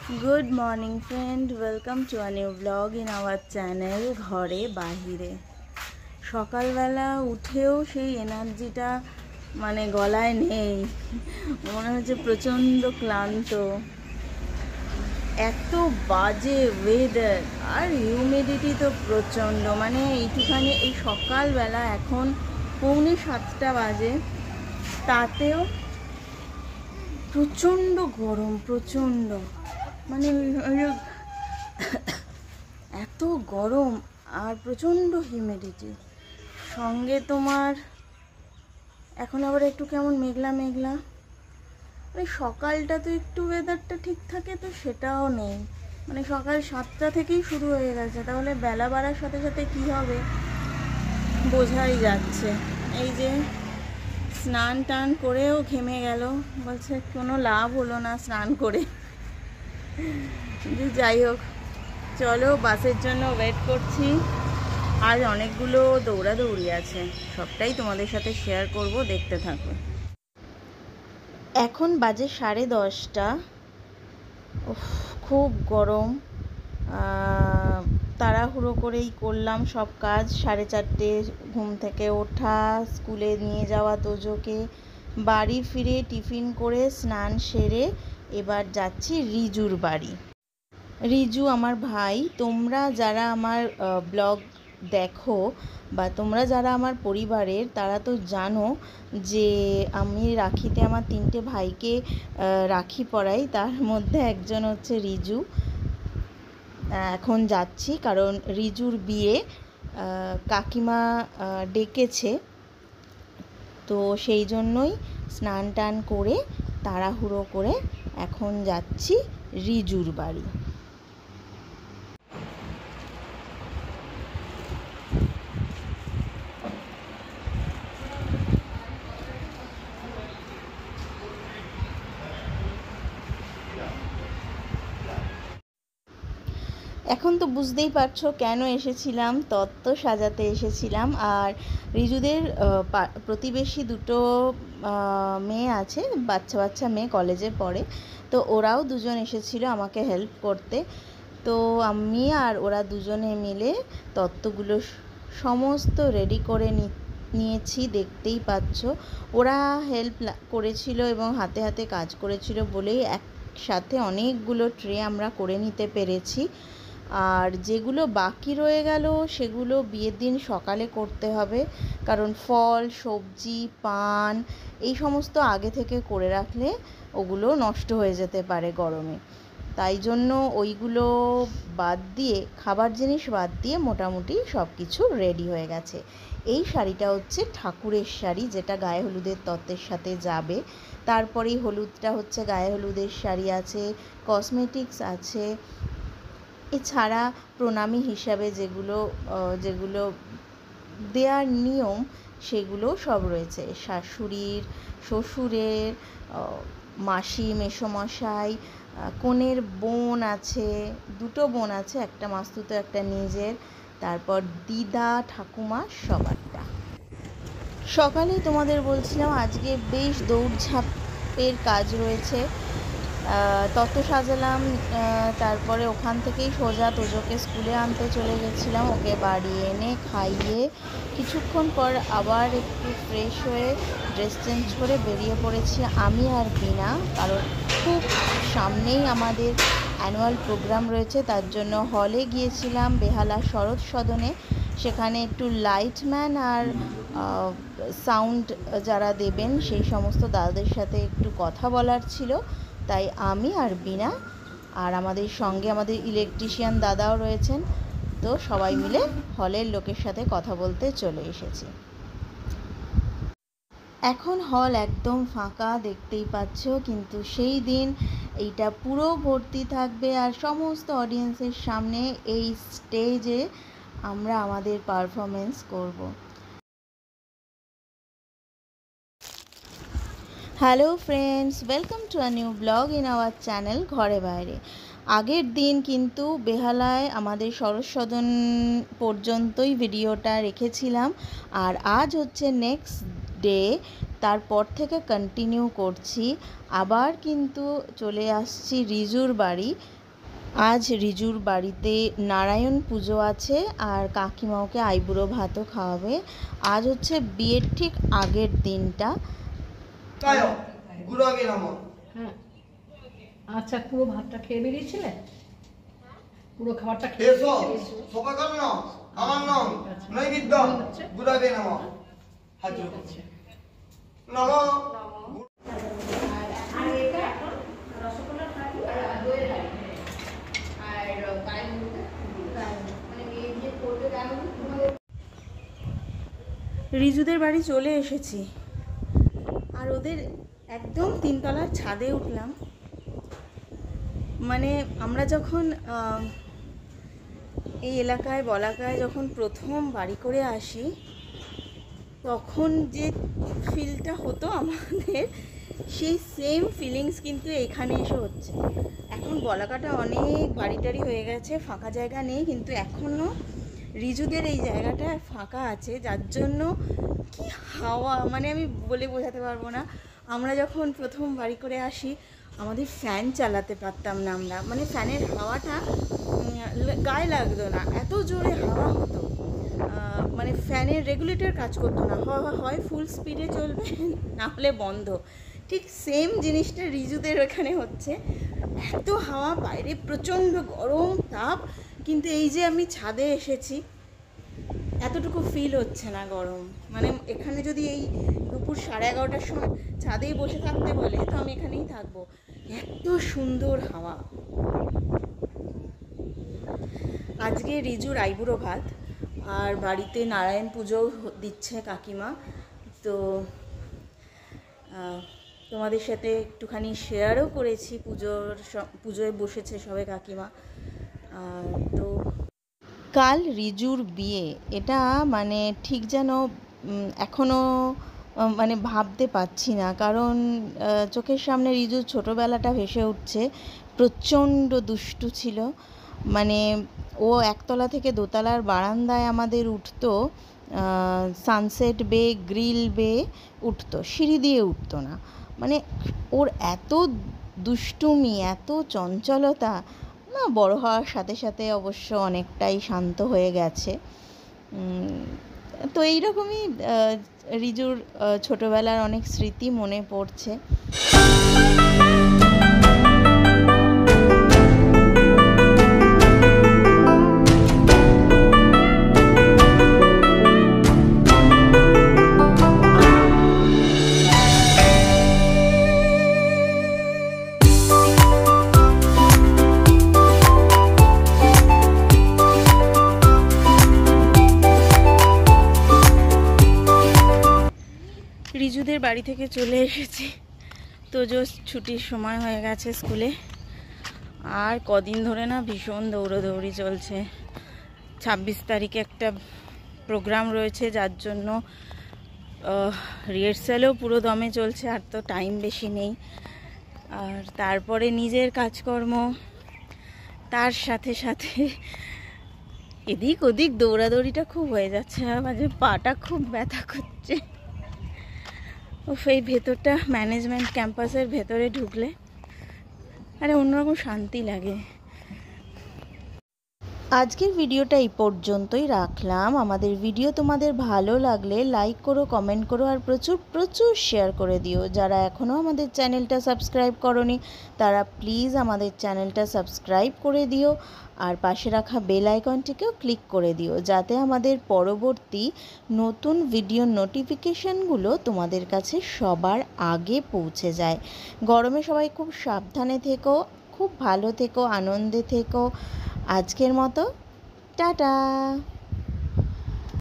Good morning friend, welcome to a new vlog in our channel ঘরে বাহিরে। সকালবেলা উঠেও সেই এনার্জিটা গলায় নেই, মনে হচ্ছে প্রচণ্ড ক্লান্ত। এত বাজে ওয়েদার আর হিউমিডিটি তো প্রচণ্ড, এইটুখানি এই সকালবেলা এখন 6:45 বাজে, তাতেও প্রচণ্ড গরম, প্রচণ্ড এত গরম আর প্রচণ্ড হিউমিডিটি। সঙ্গে তোমার এখন আবার একটু কেমন মেঘলা মেঘলা, সকালটা তো একটু ওয়েদারটা ঠিক থাকে, তো সেটাও নেই। সকাল 7টা থেকেই শুরু হয়ে গেছে, তাহলে বেলা বাড়ার সাথে সাথে কী হবে বোঝাই যাচ্ছে। এই যে স্নান টান করেও ঘেমে গেল, বলছে কোনো লাভ হলো না স্নান করে। যাই হোক, চলো বাসের জন্য ওয়েট করছি। আজ অনেকগুলো দৌড়াদৌড়ি আছে, সবটাই তোমাদের সাথে শেয়ার করব, দেখতে থাকো। এখন বাজে 10:30। খুব গরম, তাড়াহুড়ো করেই করলাম সব কাজ। 4:30 ঘুম থেকে ওঠা, স্কুলে নিয়ে যাওয়া তোজোকে, বাড়ি ফিরে টিফিন করে স্নান সেরে এবার যাচ্ছি রিজুর বাড়ি। রিজু আমার ভাই। তোমরা যারা আমার ব্লগ দেখো বা তোমরা যারা আমার পরিবারের, তারা তো জানো যে আমি রাখিতে আমার 3টে ভাইকে রাখি পরাই, তার মধ্যে একজন হচ্ছে রিজু। এখন যাচ্ছি কারণ রিজুর বিয়ে, কাকিমা ডেকেছে, তো সেই জন্যই স্নান টান করে তাড়াহুড়ো করে এখন যাচ্ছি রিজুর বাড়ি। এখন তো বুঝতেই পারছো কেন এসেছিলাম, তত্ত্ব সাজাতে এসেছিলাম। আর রিজুদের প্রতিবেশী 2টো মেয়ে আছে, বাচ্চা বাচ্চা মেয়ে, কলেজে পড়ে, তো ওরাও 2জন এসেছিলো আমাকে হেল্প করতে। তো আমি আর ওরা 2জনে মিলে তত্ত্বগুলো সমস্ত রেডি করে নিয়েছি, দেখতেই পাচ্ছ। ওরা হেল্প করেছিল এবং হাতে হাতে কাজ করেছিল বলেই একসাথে অনেকগুলো ট্রে আমরা করে নিতে পেরেছি। আর যেগুলো বাকি রয়ে গেল সেগুলো বিয়ের দিন সকালে করতে হবে, কারণ ফল, সবজি, পান এই সমস্ত আগে থেকে করে রাখলে ওগুলো নষ্ট হয়ে যেতে পারে গরমে। তাই জন্য ওইগুলো বাদ দিয়ে, খাবার জিনিস বাদ দিয়ে মোটামুটি সব কিছু রেডি হয়ে গেছে। এই শাড়িটা হচ্ছে ঠাকুরের শাড়ি, যেটা গায়ে হলুদের তত্ত্বের সাথে যাবে। তারপরেই হলুদটা হচ্ছে গায়ে হলুদের শাড়ি আছে, কসমেটিক্স আছে, এছাড়া প্রণামী হিসাবে যেগুলো যেগুলো দেওয়ার নিয়ম সেগুলো সব রয়েছে। শাশুড়ির, শ্বশুরের, মাসি, মেসোমশাই, কনের বোন আছে, 2টো বোন আছে, একটা মাস্তুতো একটা নিজের, তারপর দিদা, ঠাকুমা, সবারটা। সকালেই তোমাদের বলছিলাম আজকে বেশ দৌড়ঝাঁপের কাজ রয়েছে। তত্ত্ব সাজালাম, তারপরে ওখান থেকেই সোজা তোজোকে স্কুলে আনতে চলে গেছিলাম। ওকে বাড়ি এনে খাইয়ে কিছুক্ষণ পর আবার একটু ফ্রেশ হয়ে ড্রেস চেঞ্জ করে বেরিয়ে পড়েছি আমি আর বিনা, কারণ খুব সামনেই আমাদের অ্যানুয়াল প্রোগ্রাম রয়েছে, তার জন্য হলে গিয়েছিলাম বেহালা শরৎ সদনে। সেখানে একটু লাইটম্যান আর সাউন্ড যারা দেবেন সেই সমস্ত দাদাদের সাথে একটু কথা বলার ছিল, তাই আমি আর বিনা আর আমাদের সঙ্গে আমাদের ইলেকট্রিশিয়ান দাদাও রয়েছেন, তো সবাই মিলে হলের লোকের সাথে কথা বলতে চলে এসেছি। এখন হল একদম ফাঁকা, দেখতেই পাচ্ছ, কিন্তু সেই দিন এইটা পুরো ভর্তি থাকবে। আর সমস্ত অডিয়েন্সের সামনে এই স্টেজে আমরা আমাদের পারফরমেন্স করব। Hello friends, welcome to a new blog in our channel ঘরে বাইরে। আগের দিন কিন্তু বেহালায় আমাদের শরৎ সদন পর্যন্তই ভিডিওটা রেখেছিলাম, আর আজ হচ্ছে নেক্সট ডে, তারপর থেকে কন্টিনিউ করছি। আবার কিন্তু চলে আসছি রিজুর বাড়ি। আজ রিজুর বাড়িতে নারায়ণ পুজো আছে আর কাকিমাওকে আইবুড়ো ভাতও খাওয়াবে। আজ হচ্ছে বিয়ের ঠিক আগের দিনটা। আচ্ছা, পুরো ভাতটা খেয়ে বেরিয়েছিলে? পুরো খাবারটা খেয়ে রিজুদের বাড়ি চলে এসেছি আর ওদের একদম 3 তলার ছাদে উঠলাম। মানে আমরা যখন এই এলাকায় বলাকায় যখন প্রথম বাড়ি করে আসি তখন যে ফিলটা হতো আমাদের, সেই সেম ফিলিংস কিন্তু এখানে এসে হচ্ছে। এখন বলাকাটা অনেক বাড়ি টাড়ি হয়ে গেছে, ফাঁকা জায়গা নেই, কিন্তু এখনও রিজুদের এই জায়গাটা ফাঁকা আছে, যার জন্য কি হাওয়া, মানে আমি বলে বোঝাতে পারবো না। আমরা যখন প্রথম বাড়ি করে আসি আমাদের ফ্যান চালাতে পারতাম না আমরা, মানে ফ্যানের হাওয়াটা গায়ে লাগতো না, এত জোরে হাওয়া হতো। মানে ফ্যানের রেগুলেটর কাজ করতো না, হয় ফুল স্পিডে চলবে না হলে বন্ধ। ঠিক সেম জিনিসটা রিজুদের ওখানে হচ্ছে, এত হাওয়া, বাইরে প্রচণ্ড গরম তাপ, কিন্তু এই যে আমি ছাদে এসেছি এতটুকু ফিল হচ্ছে না গরম। মানে এখানে যদি এই দুপুর 11:30টার সময় ছাদেই বসে থাকতে বলে তো আমি এখানেই থাকবো, এত সুন্দর হাওয়া। আজকে রিজুর আইবুড়ো ভাত আর বাড়িতে নারায়ণ পুজো দিচ্ছে কাকিমা, তো তোমাদের সাথে একটুখানি শেয়ারও করেছি। পুজোয় বসেছে সবে কাকিমা। তো কাল রিজুর বিয়ে, এটা মানে ঠিক যেন এখনও মানে ভাবতে পারছি না, কারণ চোখের সামনে রিজুর ছোটোবেলাটা ভেসে উঠছে। প্রচণ্ড দুষ্টু ছিল, মানে ও একতলা থেকে দোতলার বারান্দায় আমাদের উঠতো, সানসেট বে, গ্রিল বে উঠতো, সিঁড়ি দিয়ে উঠতো না। মানে ওর এত দুষ্টুমি, এত চঞ্চলতা, না বড় হওয়ার সাথে সাথে অবশ্য অনেকটাই শান্ত হয়ে গেছে। তো এইরকমই রিজুর ছোটোবেলার অনেক স্মৃতি মনে পড়ছে। রিজুদের বাড়ি থেকে চলে এসেছি, তো জাস্ট ছুটির সময় হয়ে গেছে স্কুলে। আর কদিন ধরে না ভীষণ দৌড়োদৌড়ি চলছে। 26 তারিখে একটা প্রোগ্রাম রয়েছে, যার জন্য রিহার্সালও পুরো দমে চলছে, আর তো টাইম বেশি নেই। আর তারপরে নিজের কাজকর্ম, তার সাথে সাথে এদিক ওদিক দৌড়াদৌড়িটা খুব হয়ে যাচ্ছে, মাঝে পাটা খুব ব্যথা করছে। এই ভেতরটা ম্যানেজমেন্ট ক্যাম্পাসের ভেতরে ঢুকলে আরে অন্যরকম শান্তি লাগে। আজকের ভিডিওটা এই পর্যন্তই রাখলাম। আমাদের ভিডিও তোমাদের ভালো লাগলে লাইক করো, কমেন্ট করো, আর প্রচুর প্রচুর শেয়ার করে দিও। যারা এখনও আমাদের চ্যানেলটা সাবস্ক্রাইব করোনি তারা প্লিজ আমাদের চ্যানেলটা সাবস্ক্রাইব করে দিও, আর পাশে রাখা বেল আইকনটিকেও ক্লিক করে দিও, যাতে আমাদের পরবর্তী নতুন ভিডিও নোটিফিকেশানগুলো তোমাদের কাছে সবার আগে পৌঁছে যায়। গরমে সবাই খুব সাবধানে থেকো, খুব ভালো থেকো, আনন্দে থেকো। আজকের মতো টাটা।